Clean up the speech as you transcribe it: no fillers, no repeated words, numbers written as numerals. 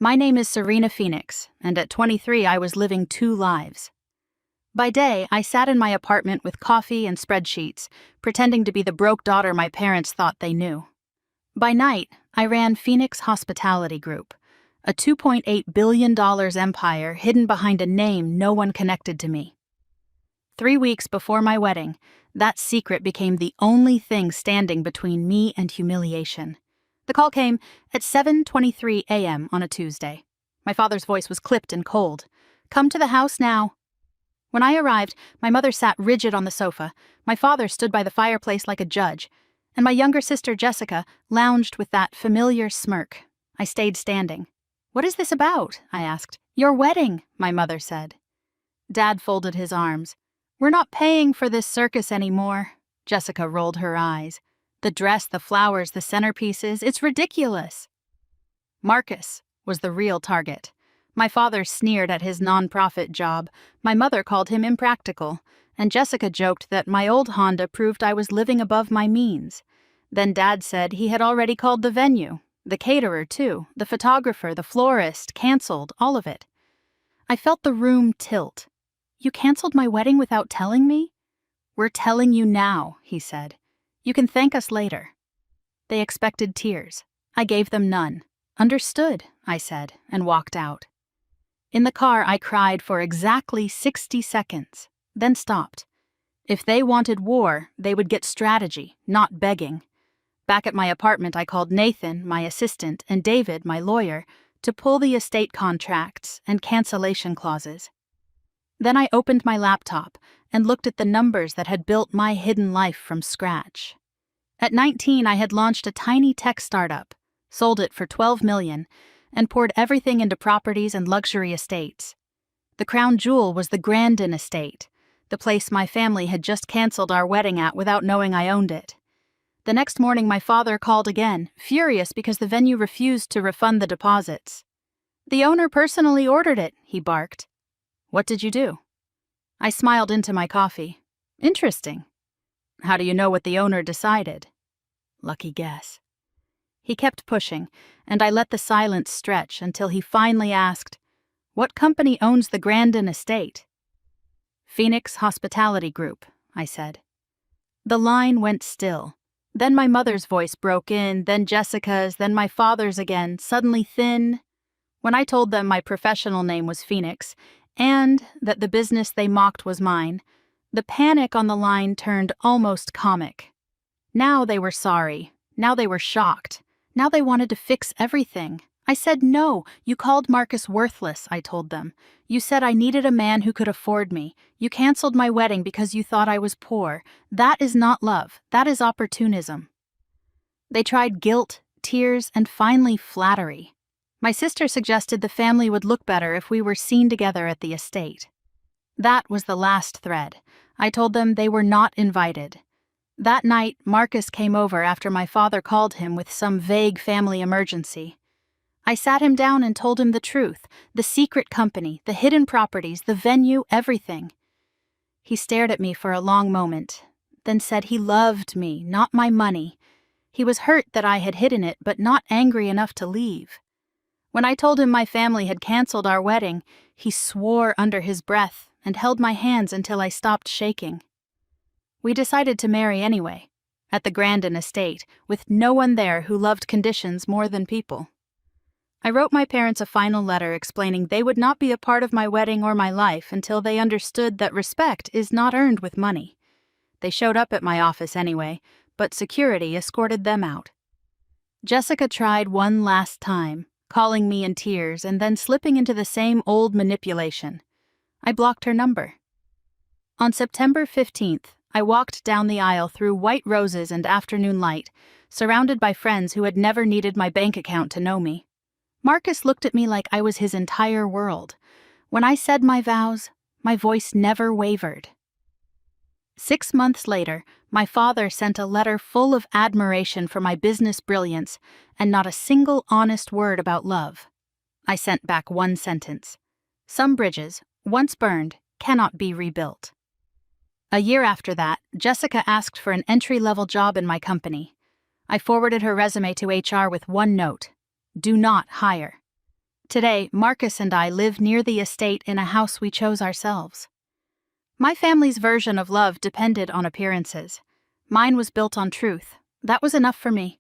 My name is Serena Phoenix, and at 23 I was living two lives. By day, I sat in my apartment with coffee and spreadsheets, pretending to be the broke daughter my parents thought they knew. By night, I ran Phoenix Hospitality Group, a $2.8 billion empire hidden behind a name no one connected to me. 3 weeks before my wedding, that secret became the only thing standing between me and humiliation. The call came at 7:23 a.m. on a Tuesday. My father's voice was clipped and cold. "Come to the house now." When I arrived, my mother sat rigid on the sofa, my father stood by the fireplace like a judge, and my younger sister Jessica lounged with that familiar smirk. I stayed standing. "What is this about?" I asked. "Your wedding," my mother said. Dad folded his arms. "We're not paying for this circus anymore." Jessica rolled her eyes. "The dress, the flowers, the centerpieces, it's ridiculous." Marcus was the real target. My father sneered at his nonprofit job, my mother called him impractical, and Jessica joked that my old Honda proved I was living above my means. Then Dad said he had already called the venue, the caterer too, the photographer, the florist, canceled, all of it. I felt the room tilt. "You canceled my wedding without telling me?" "We're telling you now," he said. "You can thank us later." They expected tears. I gave them none. "Understood," I said, and walked out. In the car, I cried for exactly 60 seconds, then stopped. If they wanted war, they would get strategy, not begging. Back at my apartment, I called Nathan, my assistant, and David, my lawyer, to pull the estate contracts and cancellation clauses. Then I opened my laptop and looked at the numbers that had built my hidden life from scratch. At 19, I had launched a tiny tech startup, sold it for $12 million, and poured everything into properties and luxury estates. The crown jewel was the Grandin estate, the place my family had just canceled our wedding at without knowing I owned it. The next morning, my father called again, furious because the venue refused to refund the deposits. "The owner personally ordered it," he barked. "What did you do?" I smiled into my coffee. "Interesting. How do you know what the owner decided?" Lucky guess. He kept pushing, and I let the silence stretch until he finally asked, "What company owns the Grandin estate?" "Phoenix Hospitality Group," I said. The line went still. Then my mother's voice broke in, then Jessica's, then my father's again, suddenly thin. When I told them my professional name was Phoenix, and that the business they mocked was mine, the panic on the line turned almost comic. Now they were sorry. Now they were shocked. Now they wanted to fix everything. I said, "No, you called Marcus worthless," I told them. "You said I needed a man who could afford me. You canceled my wedding because you thought I was poor. That is not love. That is opportunism." They tried guilt, tears, and finally flattery. My sister suggested the family would look better if we were seen together at the estate. That was the last thread. I told them they were not invited. That night, Marcus came over after my father called him with some vague family emergency. I sat him down and told him the truth, the secret company, the hidden properties, the venue, everything. He stared at me for a long moment, then said he loved me, not my money. He was hurt that I had hidden it, but not angry enough to leave. When I told him my family had canceled our wedding, he swore under his breath and held my hands until I stopped shaking. We decided to marry anyway, at the Grandin estate, with no one there who loved conditions more than people. I wrote my parents a final letter explaining they would not be a part of my wedding or my life until they understood that respect is not earned with money. They showed up at my office anyway, but security escorted them out. Jessica tried one last time, calling me in tears and then slipping into the same old manipulation. I blocked her number. On September 15th, I walked down the aisle through white roses and afternoon light, surrounded by friends who had never needed my bank account to know me. Marcus looked at me like I was his entire world. When I said my vows, my voice never wavered. 6 months later, my father sent a letter full of admiration for my business brilliance and not a single honest word about love. I sent back one sentence: "Some bridges, once burned, cannot be rebuilt." A year after that, Jessica asked for an entry-level job in my company. I forwarded her resume to HR with one note: "Do not hire." Today, Marcus and I live near the estate in a house we chose ourselves. My family's version of love depended on appearances. Mine was built on truth. That was enough for me.